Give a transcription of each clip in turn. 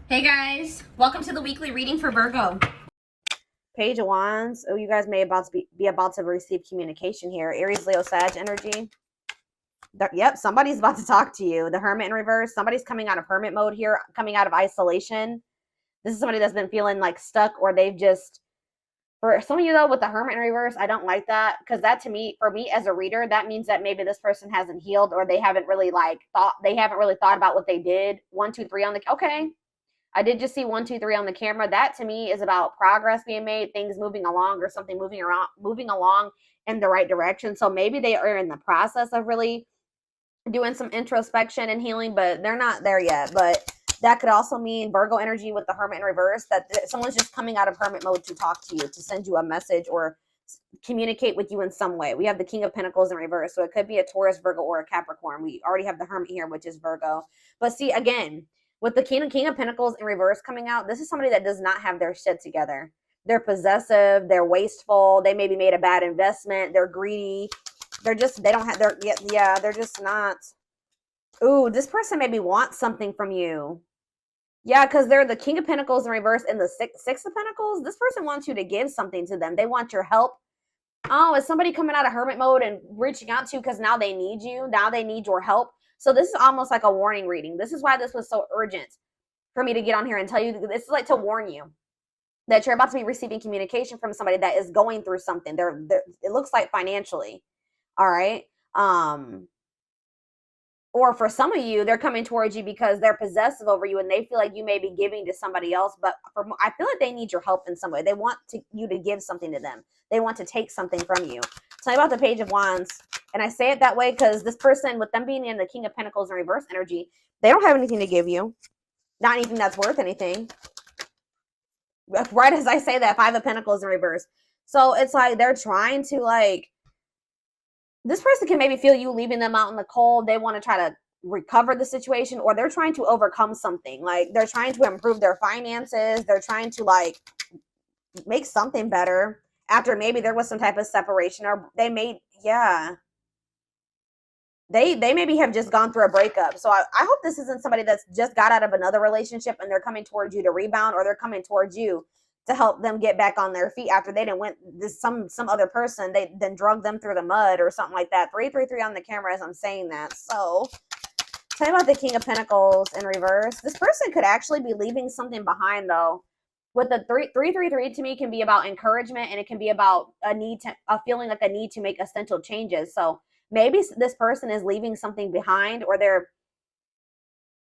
Hey guys, welcome to the weekly reading for Virgo. Page of Wands. Oh, you guys may be about to receive communication here. Aries, Leo, Sag energy. Yep, somebody's about to talk to you. The Hermit in reverse. Somebody's coming out of hermit mode here, coming out of isolation. This is somebody that's been feeling like stuck, or they've just, for some of you though, with the Hermit in reverse, I don't like that, because that, to me, for me as a reader, that means that maybe this person hasn't healed, or they haven't really thought about what they did. 1, 2, 3 on the, okay. I did just see 1, 2, 3 on the camera. That to me is about progress being made, things moving along, or something moving along in the right direction. So maybe they are in the process of really doing some introspection and healing, but they're not there yet. But that could also mean Virgo energy with the Hermit in reverse, that someone's just coming out of hermit mode to talk to you, to send you a message or communicate with you in some way. We have the King of Pentacles in reverse, so it could be a Taurus, Virgo, or a Capricorn. We already have the Hermit here, which is Virgo. But see, again, with the King of Pentacles in reverse coming out, this is somebody that does not have their shit together. They're possessive, they're wasteful, they maybe made a bad investment, they're greedy. They're just, they don't have, they're just not. Ooh, this person maybe wants something from you. Yeah, because they're the King of Pentacles in reverse and the Six of Pentacles. This person wants you to give something to them. They want your help. Oh, is somebody coming out of hermit mode and reaching out to you because now they need you? Now they need your help. So this is almost like a warning reading. This is why this was so urgent for me to get on here and tell you. This is like to warn you that you're about to be receiving communication from somebody that is going through something. It looks like financially. All right. Or for some of you, they're coming towards you because they're possessive over you and they feel like you may be giving to somebody else. But I feel like they need your help in some way. They want you to give something to them. They want to take something from you. Tell me about the Page of Wands. And I say it that way because this person, with them being in the King of Pentacles in reverse energy, they don't have anything to give you. Not anything that's worth anything. Right as I say that, Five of Pentacles in reverse. So it's like they're trying to, like, this person can maybe feel you leaving them out in the cold. They want to try to recover the situation, or they're trying to overcome something. Like, they're trying to improve their finances. They're trying to, like, make something better after maybe there was some type of separation, or they may, yeah. They maybe have just gone through a breakup. So I hope this isn't somebody that's just got out of another relationship and they're coming towards you to rebound, or they're coming towards you to help them get back on their feet after they didn't went this some other person, they then drug them through the mud or something like that. 333 on the camera as I'm saying that. So tell me about the King of Pentacles in reverse. This person could actually be leaving something behind though. With the 333 to me can be about encouragement, and it can be about a feeling like a need to make essential changes. So maybe this person is leaving something behind, or they're,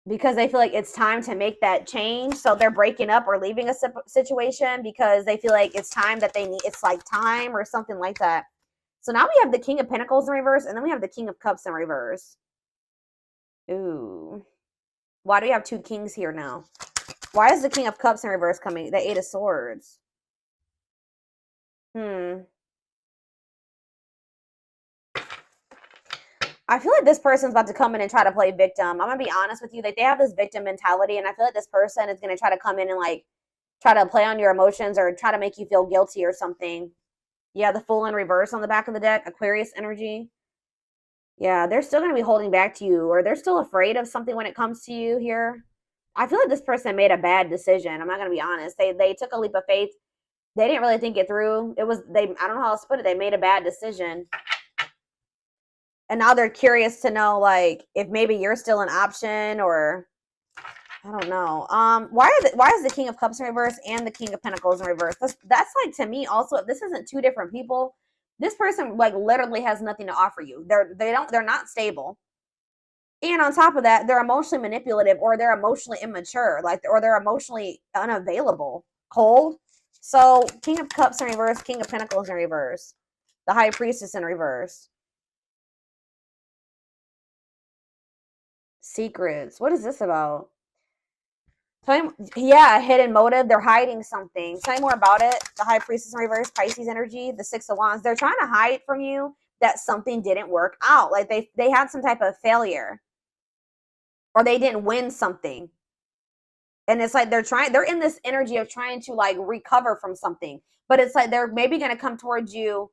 because they feel like it's time to make that change. So they're breaking up or leaving a situation because they feel like it's time that they need, it's like time or something like that. So now we have the King of Pentacles in reverse, and then we have the King of Cups in reverse. Ooh. Why do we have two kings here now? Why is the King of Cups in reverse coming? The Eight of Swords. I feel like this person's about to come in and try to play victim. I'm gonna be honest with you. Like, they have this victim mentality, and I feel like this person is gonna try to come in and, like, try to play on your emotions or try to make you feel guilty or something. Yeah, the Fool in reverse on the back of the deck, Aquarius energy. Yeah, they're still gonna be holding back to you, or they're still afraid of something when it comes to you here. I feel like this person made a bad decision. I'm not gonna be honest. They took a leap of faith. They didn't really think it through. I don't know how else to put it. They made a bad decision. And now they're curious to know, like, if maybe you're still an option, or I don't know. Why is the King of Cups in reverse and the King of Pentacles in reverse? That's like, to me also, if this isn't two different people, this person, like, literally has nothing to offer you. They're not stable. And on top of that, they're emotionally manipulative, or they're emotionally immature, like, or they're emotionally unavailable, cold. So King of Cups in reverse, King of Pentacles in reverse, the High Priestess in reverse. Secrets. What is this about? Yeah, hidden motive. They're hiding something. Tell me more about it. The High Priestess in reverse, Pisces energy, the Six of Wands. They're trying to hide from you that something didn't work out. Like, they had some type of failure, or they didn't win something. And it's like they're in this energy of trying to, like, recover from something. But it's like they're maybe going to come towards you,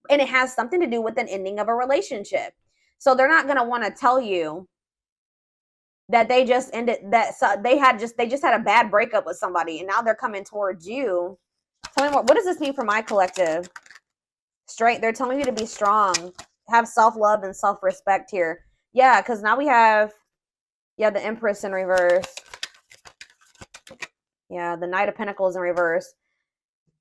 and it has something to do with an ending of a relationship. So they're not going to want to tell you that they just ended, that they just had a bad breakup with somebody and now they're coming towards you. Tell me what does this mean for my collective? Straight, they're telling you to be strong, have self-love and self-respect here. Yeah, because now we have, yeah, the Empress in reverse. Yeah, the Knight of Pentacles in reverse.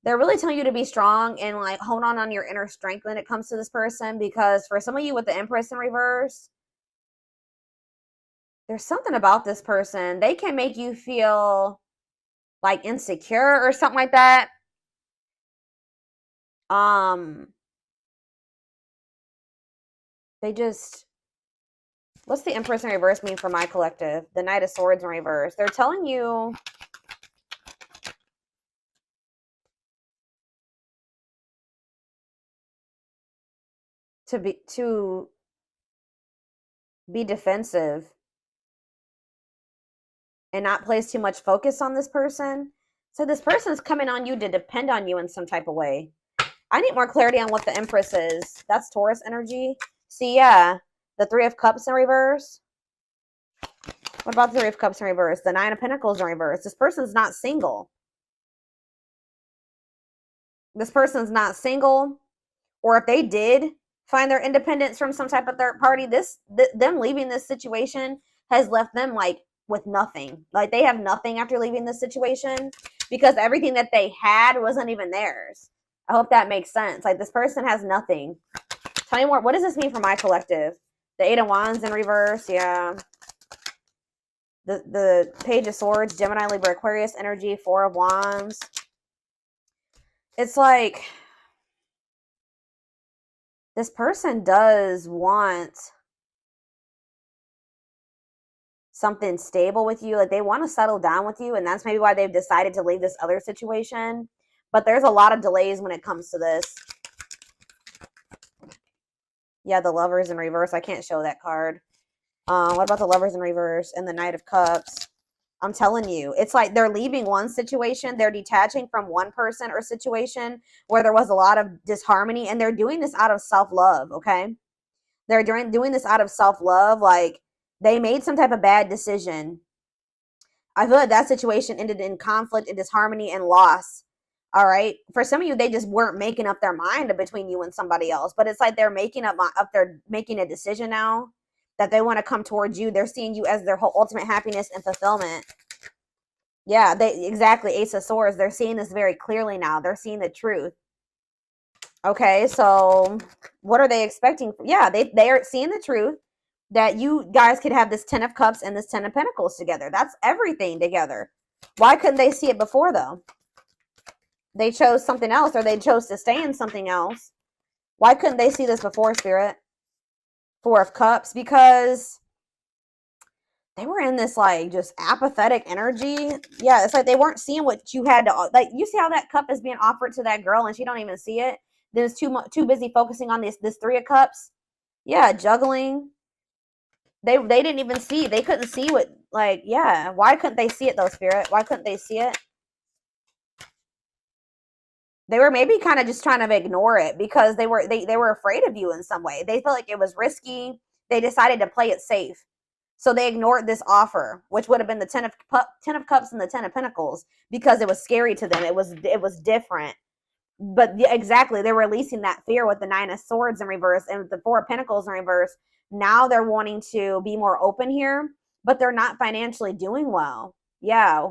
They're really telling you to be strong and like hold on your inner strength when it comes to this person, because for some of you with the Empress in reverse, there's something about this person. They can make you feel like insecure or something like that. They just, what's the Empress in reverse mean for my collective? The Knight of Swords in reverse. They're telling you to be defensive and not place too much focus on this person. So this person is coming on you to depend on you in some type of way. I need more clarity on what the Empress is. That's Taurus energy. See, yeah, the Three of Cups in reverse. What about the Three of Cups in reverse? The Nine of Pentacles in reverse. This person's not single. This person's not single. Or if they did find their independence from some type of third party, them leaving this situation has left them like with nothing. Like they have nothing after leaving this situation because everything that they had wasn't even theirs. I hope that makes sense. Like this person has nothing. Tell me more. What does this mean for my collective? The Eight of Wands in reverse. Yeah. The Page of Swords, Gemini, Libra, Aquarius energy, Four of Wands. It's like this person does want something stable with you. Like they want to settle down with you, and that's maybe why they've decided to leave this other situation. But there's a lot of delays when it comes to this. Yeah, the Lovers in reverse. I can't show that card. What about the Lovers in reverse and the Knight of Cups? I'm telling you, it's like they're leaving one situation. They're detaching from one person or situation where there was a lot of disharmony, and they're doing this out of self-love, okay? They're doing this out of self-love. Like they made some type of bad decision. I feel like that situation ended in conflict and disharmony and loss. All right. For some of you, they just weren't making up their mind between you and somebody else. But it's like they're making they're making a decision now that they want to come towards you. They're seeing you as their whole ultimate happiness and fulfillment. Yeah, exactly. Ace of Swords. They're seeing this very clearly now. They're seeing the truth. Okay, so what are they expecting? Yeah, they are seeing the truth that you guys could have this Ten of Cups and this Ten of Pentacles together. That's everything together. Why couldn't they see it before, though? They chose something else, or they chose to stay in something else. Why couldn't they see this before, Spirit? Four of Cups, because they were in this like just apathetic energy. Yeah, it's like they weren't seeing what you had to, like, you see how that cup is being offered to that girl and she don't even see it. There's too busy focusing on this Three of Cups. Yeah, juggling. They didn't even see. They couldn't see what, like, yeah. Why couldn't they see it though, Spirit? Why couldn't they see it? They were maybe kind of just trying to ignore it because they were afraid of you in some way. They felt like it was risky. They decided to play it safe. So they ignored this offer, which would have been the Ten of Cups and the Ten of Pentacles, because it was scary to them. It was different. But exactly, they're releasing that fear with the Nine of Swords in reverse and with the Four of Pentacles in reverse. Now they're wanting to be more open here, but they're not financially doing well. Yeah.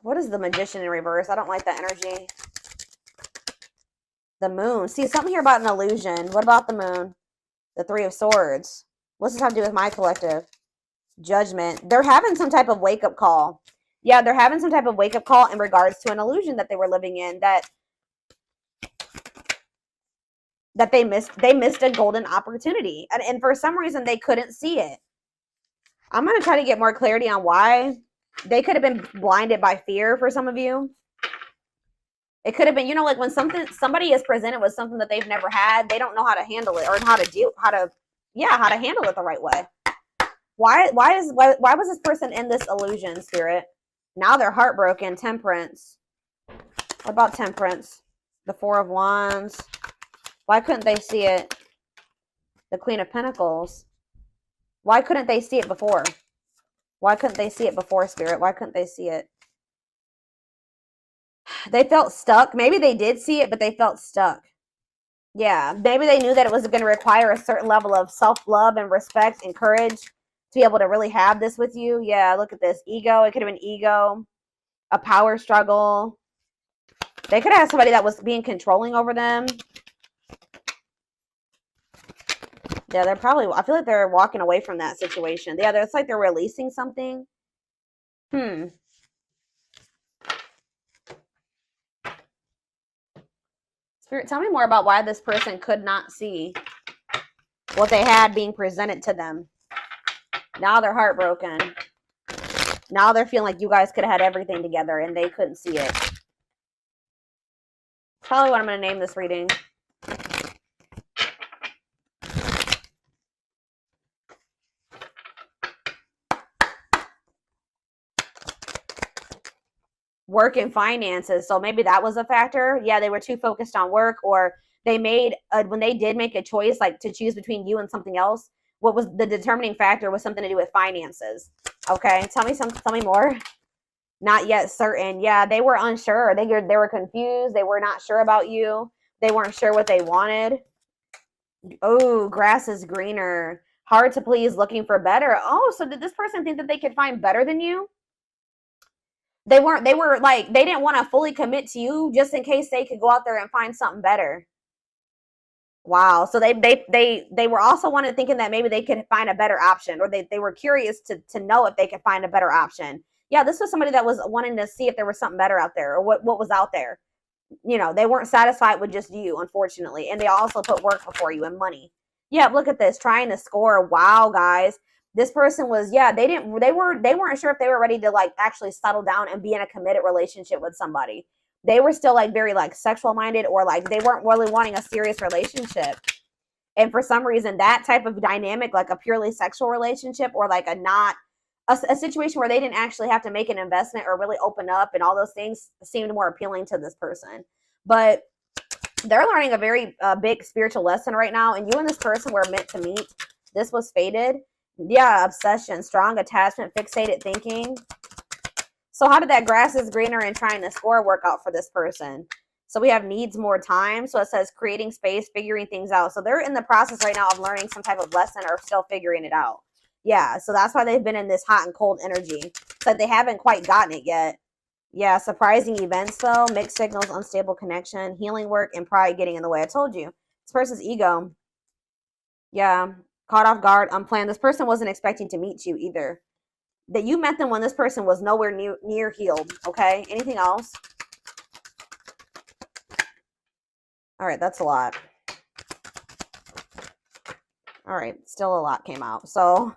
What is the Magician in reverse? I don't like that energy. The Moon. See, something here about an illusion. What about the Moon? The Three of Swords. What's this have to do with my collective? Judgment. They're having some type of wake-up call. Yeah, they're having some type of wake-up call in regards to an illusion that they were living in, that they missed a golden opportunity. And for some reason, they couldn't see it. I'm going to try to get more clarity on why. They could have been blinded by fear for some of you. It could have been, like when somebody is presented with something that they've never had, they don't know how to handle it or how to handle it the right way. Why was this person in this illusion, Spirit? Now they're heartbroken. Temperance. What about Temperance? The Four of Wands. Why couldn't they see it? The Queen of Pentacles. Why couldn't they see it before? Why couldn't they see it before, Spirit? Why couldn't they see it? They felt stuck. Maybe they did see it, but they felt stuck. Yeah, maybe they knew that it was going to require a certain level of self-love and respect and courage to be able to really have this with you. Yeah, look at this. Ego. It could have been ego, a power struggle. They could have had somebody that was being controlling over them. Yeah, they're probably, I feel like they're walking away from that situation. Yeah, it's like they're releasing something. Spirit, tell me more about why this person could not see what they had being presented to them. Now they're heartbroken. Now they're feeling like you guys could have had everything together and they couldn't see it. Probably what I'm going to name this reading. Work and finances. So maybe that was a factor. Yeah, they were too focused on work, or they made, when they did make a choice, like to choose between you and something else, what was the determining factor was something to do with finances. Okay, tell me more. Not yet certain. Yeah, they were unsure. They were confused. They were not sure about you. They weren't sure what they wanted. Oh, grass is greener. Hard to please, looking for better. Oh, so did this person think that they could find better than you? They were like, they didn't want to fully commit to you just in case they could go out there and find something better. Wow. So they were also thinking that maybe they could find a better option, or they were curious to know if they could find a better option. Yeah, this was somebody that was wanting to see if there was something better out there, or what was out there. You know, they weren't satisfied with just you, unfortunately. And they also put work before you and money. Yeah, look at this, trying to score. Wow, guys. This person was, yeah, they weren't sure if they were ready to like actually settle down and be in a committed relationship with somebody. They were still like very like sexual minded, or like they weren't really wanting a serious relationship. And for some reason, that type of dynamic, like a purely sexual relationship, or like a situation where they didn't actually have to make an investment or really open up and all those things, seemed more appealing to this person. But they're learning a very big spiritual lesson right now, and you and this person were meant to meet. This was fated. Yeah, obsession, strong attachment, fixated thinking. So how did that grass is greener and trying to score work out for this person? So we have needs more time. So it says creating space, figuring things out. So they're in the process right now of learning some type of lesson, or still figuring it out. Yeah, so that's why they've been in this hot and cold energy. But they haven't quite gotten it yet. Yeah, surprising events though, mixed signals, unstable connection, healing work, and pride getting in the way. I told you. This person's ego. Yeah, caught off guard, unplanned. This person wasn't expecting to meet you either. That you met them when this person was nowhere near healed. Okay, anything else? All right, that's a lot. All right, still a lot came out. So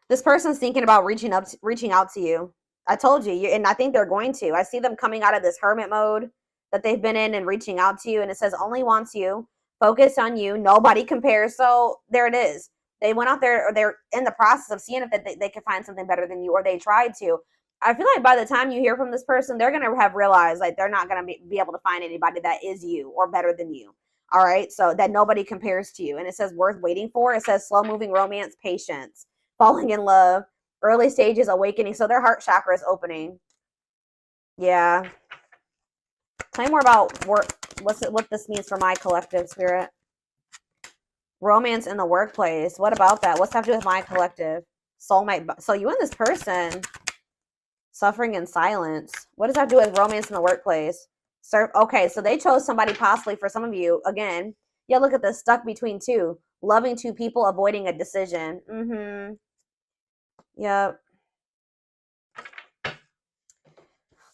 this person's thinking about reaching out to you. I told you, and I think they're going to. I see them coming out of this hermit mode that they've been in and reaching out to you. And it says only wants you, focus on you, nobody compares. So there it is. They went out there, or they're in the process of seeing if they could find something better than you, or they tried to. I feel like by the time you hear from this person, they're going to have realized like they're not going to be able to find anybody that is you or better than you. All right. So that nobody compares to you. And it says worth waiting for. It says slow moving romance, patience, falling in love, early stages, awakening. So their heart chakra is opening. Yeah. Tell me more about what this means for my collective, Spirit. Romance in the workplace. What about that? What's that have to do with my collective? Soulmate. So you and this person, suffering in silence. What does that do with romance in the workplace? Okay, so they chose somebody possibly for some of you. Again, yeah, look at this, stuck between two. Loving two people, avoiding a decision. Yep.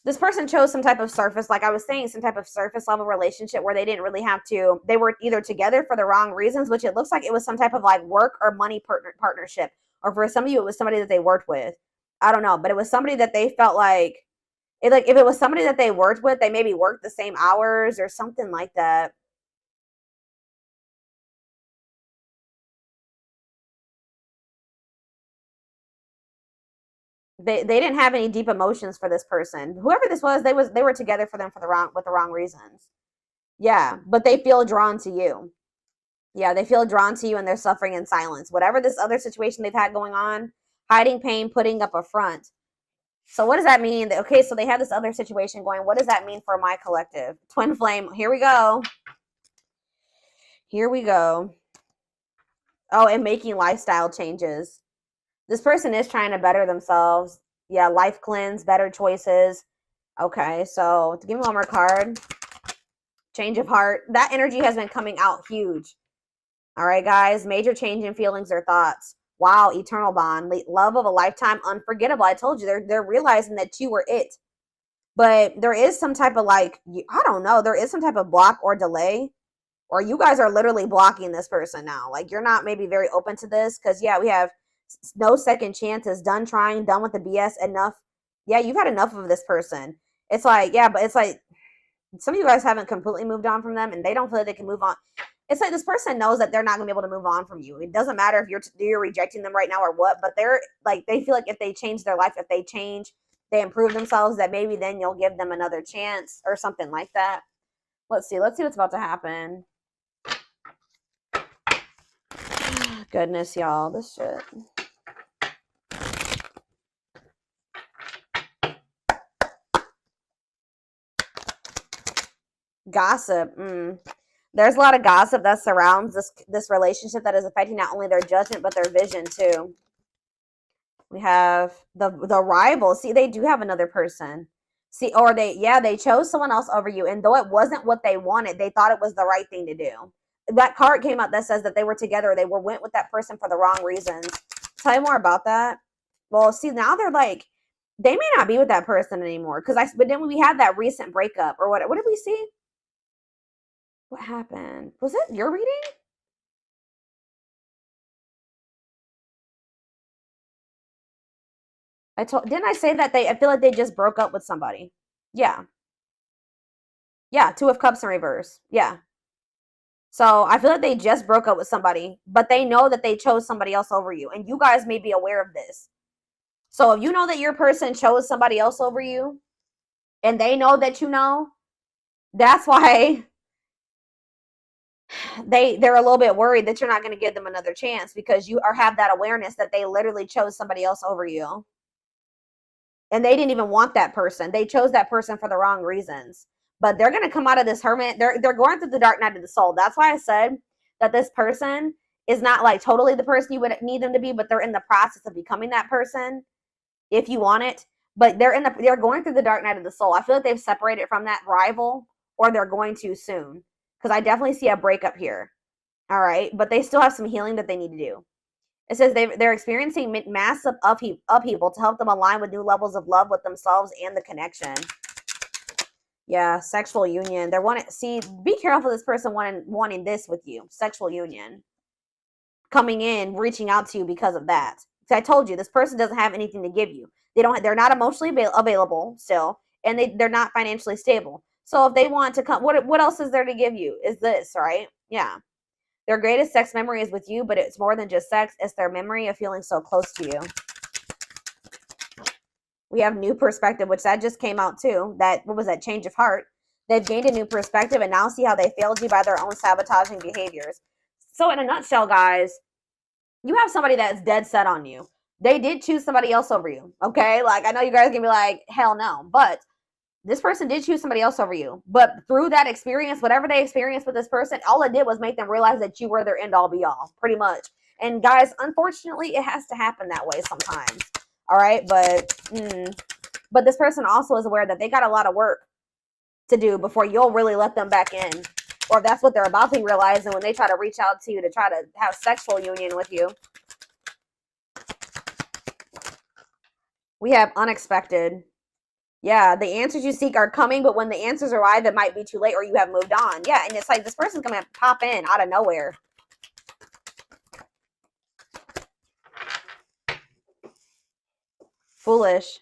This person chose some type of surface, like I was saying, some type of surface level relationship where they didn't really have to, they were either together for the wrong reasons, which it looks like it was some type of like work or money partnership. Or for some of you, it was somebody that they worked with. I don't know, but it was somebody that they felt like if it was somebody that they worked with, they maybe worked the same hours or something like that. They didn't have any deep emotions for this person. Whoever this was, they were together with the wrong reasons. Yeah, but they feel drawn to you. Yeah, they feel drawn to you and they're suffering in silence. Whatever this other situation they've had going on, hiding pain, putting up a front. So what does that mean? Okay, so they have this other situation going. What does that mean for my collective? Twin flame. Here we go. Here we go. Oh, and making lifestyle changes. This person is trying to better themselves. Yeah, life cleanse, better choices. Okay, so give me one more card. Change of heart. That energy has been coming out huge. All right, guys. Major change in feelings or thoughts. Wow, eternal bond. Love of a lifetime, unforgettable. I told you, they're realizing that you were it. But there is some type of I don't know. There is some type of block or delay. Or you guys are literally blocking this person now. Like, you're not maybe very open to this. Because, yeah, we have no second chances. Done trying. Done with the BS. Enough. Yeah, you've had enough of this person. It's like, yeah, but it's like some of you guys haven't completely moved on from them. And they don't feel like they can move on. It's like this person knows that they're not going to be able to move on from you. It doesn't matter if you're rejecting them right now or what. But they're like, they feel like if they change their life, if they change, they improve themselves, that maybe then you'll give them another chance or something like that. Let's see what's about to happen. Goodness, y'all, this shit. Gossip. There's a lot of gossip that surrounds this relationship that is affecting not only their judgment but their vision too. We have the rival. See, they do have another person. See, or they chose someone else over you, and though it wasn't what they wanted, they thought it was the right thing to do. That card came out that says that they were together. They went with that person for the wrong reasons. Tell you more about that. Well, see, now they're like, they may not be with that person anymore. But then we had that recent breakup or what did we see? What happened? Was it your reading? Didn't I say that I feel like they just broke up with somebody? Yeah. Yeah, Two of Cups in reverse. Yeah. So I feel like they just broke up with somebody, but they know that they chose somebody else over you. And you guys may be aware of this. So if you know that your person chose somebody else over you, and they know that you know, that's why they're a little bit worried that you're not going to give them another chance, because you have that awareness that they literally chose somebody else over you. And they didn't even want that person. They chose that person for the wrong reasons. But they're going to come out of this hermit. They're going through the dark night of the soul. That's why I said that this person is not like totally the person you would need them to be, but they're in the process of becoming that person if you want it. But they're going through the dark night of the soul. I feel like they've separated from that rival, or they're going to soon, because I definitely see a breakup here. All right, but they still have some healing that they need to do. It says they're experiencing massive upheaval to help them align with new levels of love with themselves and the connection. Yeah, sexual union. Be careful this person wanting this with you. Sexual union. Coming in, reaching out to you because of that. So I told you, this person doesn't have anything to give you. They're not emotionally available still, and they're not financially stable. So if they want to come, what else is there to give you? Is this, right? Yeah. Their greatest sex memory is with you, but it's more than just sex. It's their memory of feeling so close to you. We have new perspective, which that just came out too. What was that? Change of heart. They've gained a new perspective and now see how they failed you by their own sabotaging behaviors. So in a nutshell, guys, you have somebody that's dead set on you. They did choose somebody else over you. Okay? Like, I know you guys are going to be like, hell no. But this person did choose somebody else over you. But through that experience, whatever they experienced with this person, all it did was make them realize that you were their end all be all, pretty much. And guys, unfortunately, it has to happen that way sometimes. All right? But this person also is aware that they got a lot of work to do before you'll really let them back in. Or that's what they're about to realize, and when they try to reach out to you to try to have sexual union with you. We have unexpected. Yeah, the answers you seek are coming, but when the answers arrive, it might be too late or you have moved on. Yeah, and it's like this person's going to pop in out of nowhere. Foolish.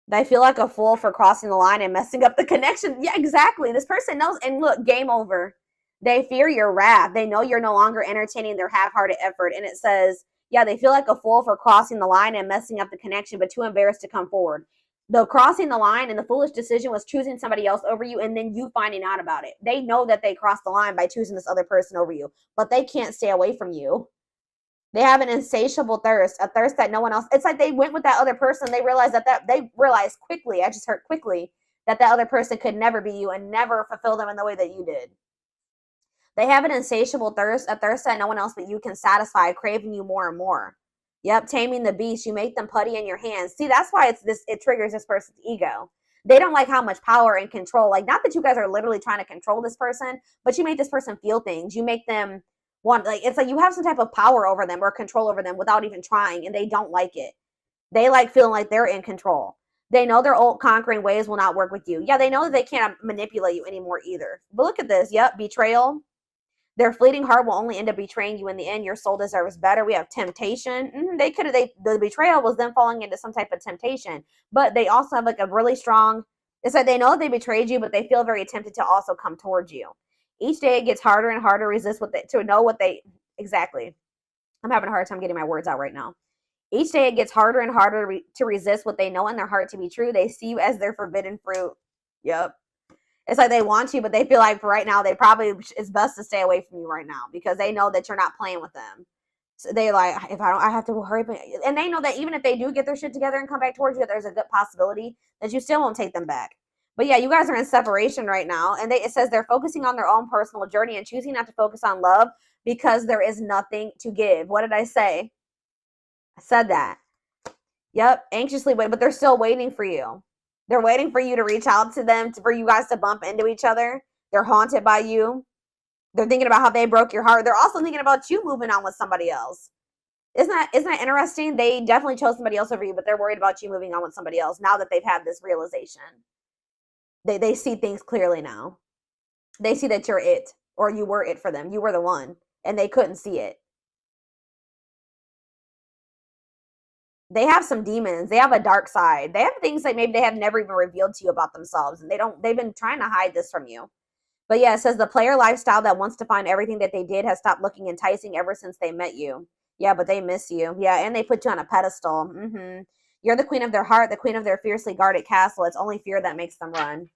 They feel like a fool for crossing the line and messing up the connection. Yeah, exactly. This person knows. And look, game over. They fear your wrath. They know you're no longer entertaining their half-hearted effort. And it says, yeah, they feel like a fool for crossing the line and messing up the connection, but too embarrassed to come forward. The crossing the line and the foolish decision was choosing somebody else over you and then you finding out about it. They know that they crossed the line by choosing this other person over you, but they can't stay away from you. They have an insatiable thirst, a thirst that no one else. It's like they went with that other person. They realized they realized quickly. I just heard quickly that other person could never be you and never fulfill them in the way that you did. They have an insatiable thirst, a thirst that no one else but you can satisfy, craving you more and more. Yep, taming the beast. You make them putty in your hands. See, that's why it triggers this person's ego. They don't like how much power and control. Like, not that you guys are literally trying to control this person, but you make this person feel things. You make them want, like, it's like you have some type of power over them or control over them without even trying, and they don't like it. They like feeling like they're in control. They know their old conquering ways will not work with you. Yeah, they know that they can't manipulate you anymore either. But look at this. Yep, betrayal. Their fleeting heart will only end up betraying you in the end. Your soul deserves better. We have temptation. The betrayal was them falling into some type of temptation, but they also have like a really strong, it's like they know they betrayed you, but they feel very tempted to also come towards you. Each day it gets harder and harder to resist exactly. I'm having a hard time getting my words out right now. Each day it gets harder and harder to resist what they know in their heart to be true. They see you as their forbidden fruit. Yep. It's like they want you, but they feel like for right now, it's best to stay away from you right now because they know that you're not playing with them. So they like, I have to hurry. And they know that even if they do get their shit together and come back towards you, there's a good possibility that you still won't take them back. But yeah, you guys are in separation right now. And it says they're focusing on their own personal journey and choosing not to focus on love because there is nothing to give. What did I say? I said that. Yep, anxiously wait, but they're still waiting for you. They're waiting for you to reach out to them, for you guys to bump into each other. They're haunted by you. They're thinking about how they broke your heart. They're also thinking about you moving on with somebody else. Isn't that interesting? They definitely chose somebody else over you, but they're worried about you moving on with somebody else now that they've had this realization. They see things clearly now. They see that you're it, or you were it for them. You were the one, and they couldn't see it. They have some demons. They have a dark side. They have things that maybe they have never even revealed to you about themselves. And they've been trying to hide this from you. But yeah, it says the player lifestyle that wants to find everything that they did has stopped looking enticing ever since they met you. Yeah, but they miss you. Yeah, and they put you on a pedestal. You're the queen of their heart, the queen of their fiercely guarded castle. It's only fear that makes them run.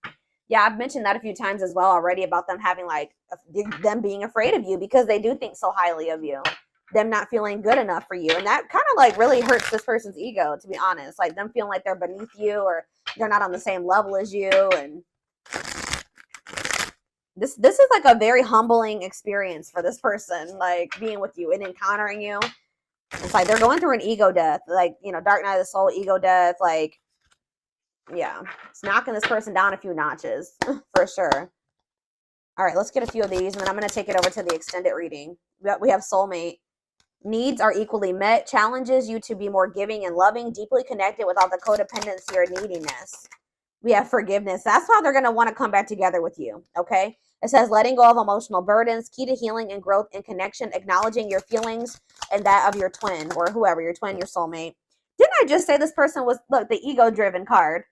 Yeah, I've mentioned that a few times as well already about them having them being afraid of you because they do think so highly of you. Them not feeling good enough for you, and that kind of really hurts this person's ego, to be honest. Like them feeling like they're beneath you or they're not on the same level as you. And this is like a very humbling experience for this person, like being with you and encountering you. It's like they're going through an ego death, dark night of the soul, ego death. Like, yeah, it's knocking this person down a few notches for sure. All right, let's get a few of these, and then I'm going to take it over to the extended reading. We have soulmate. Needs are equally met, challenges you to be more giving and loving, deeply connected without the codependency or neediness. We have forgiveness. That's how they're going to want to come back together with you, okay? It says letting go of emotional burdens, key to healing and growth and connection, acknowledging your feelings and that of your twin or whoever, your twin, your soulmate. Didn't I just say this person was, look, the ego-driven card?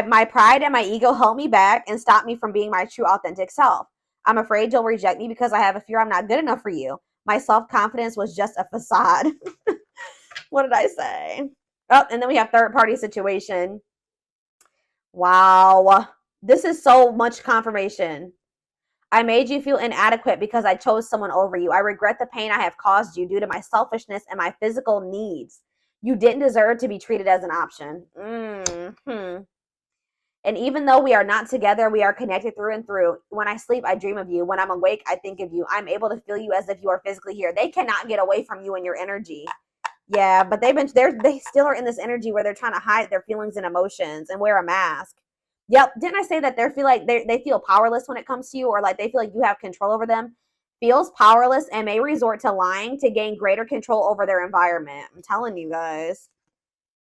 My pride and my ego held me back and stopped me from being my true authentic self. I'm afraid you'll reject me because I have a fear I'm not good enough for you. My self-confidence was just a facade. What did I say? Oh, and then we have third-party situation. Wow. This is so much confirmation. I made you feel inadequate because I chose someone over you. I regret the pain I have caused you due to my selfishness and my physical needs. You didn't deserve to be treated as an option. And even though we are not together, we are connected through and through. When I sleep, I dream of you. When I'm awake, I think of you. I'm able to feel you as if you are physically here. They cannot get away from you and your energy. Yeah, but they still are in this energy where they're trying to hide their feelings and emotions and wear a mask. Yep. Didn't I say that they feel powerless when it comes to you, or like they feel like you have control over them? Feels powerless and may resort to lying to gain greater control over their environment. I'm telling you guys.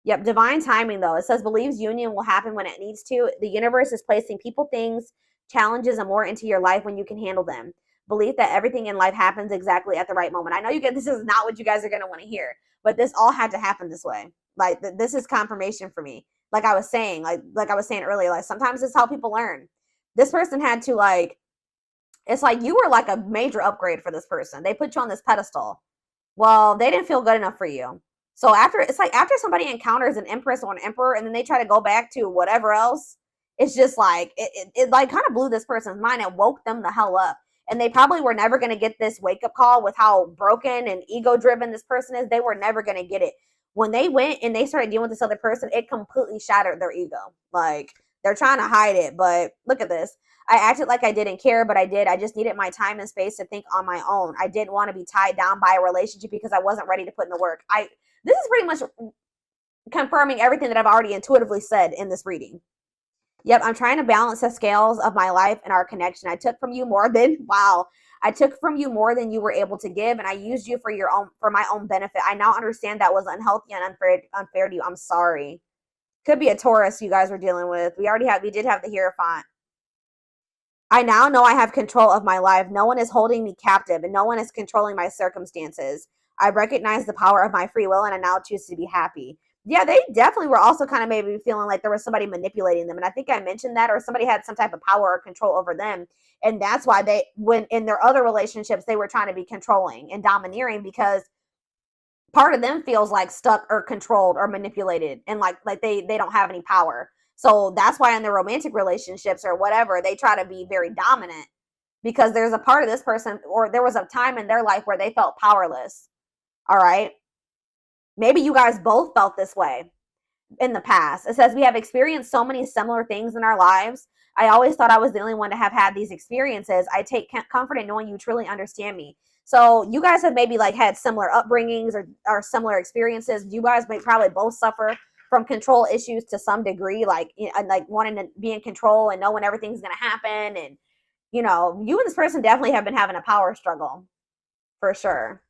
Yep, divine timing, though. It says, believes union will happen when it needs to. The universe is placing people, things, challenges, and more into your life when you can handle them. Belief that everything in life happens exactly at the right moment. I know this is not what you guys are going to want to hear, but this all had to happen this way. Like, this is confirmation for me. Like I was saying, like I was saying earlier, like sometimes it's how people learn. This person had to it's like you were like a major upgrade for this person. They put you on this pedestal. Well, they didn't feel good enough for you. So after, it's like after somebody encounters an empress or an emperor and then they try to go back to whatever else, it's just like it like kind of blew this person's mind and woke them the hell up. And they probably were never going to get this wake up call with how broken and ego driven this person is. They were never going to get it. When they went and they started dealing with this other person, it completely shattered their ego. Like, they're trying to hide it, but look at this. I acted like I didn't care, but I did. I just needed my time and space to think on my own. I didn't want to be tied down by a relationship because I wasn't ready to put in the work. This is pretty much confirming everything that I've already intuitively said in this reading. Yep, I'm trying to balance the scales of my life and our connection. I took from you more than, wow, I took from you more than you were able to give, and I used you for my own benefit. I now understand that was unhealthy and unfair to you. I'm sorry. Could be a Taurus you guys were dealing with. We did have the Hierophant. I now know I have control of my life. No one is holding me captive, and no one is controlling my circumstances. I recognize the power of my free will, and I now choose to be happy. Yeah, they definitely were also kind of maybe feeling like there was somebody manipulating them. And I think I mentioned that, or somebody had some type of power or control over them. And that's why when in their other relationships, they were trying to be controlling and domineering, because part of them feels like stuck or controlled or manipulated, and like they don't have any power. So that's why in their romantic relationships or whatever, they try to be very dominant, because there's a part of this person, or there was a time in their life where they felt powerless. All right. Maybe you guys both felt this way in the past. It says we have experienced so many similar things in our lives. I always thought I was the only one to have had these experiences. I take comfort in knowing you truly understand me. So you guys have maybe like had similar upbringings or similar experiences. You guys may probably both suffer from control issues to some degree, like wanting to be in control and know when everything's going to happen. And, you and this person definitely have been having a power struggle for sure.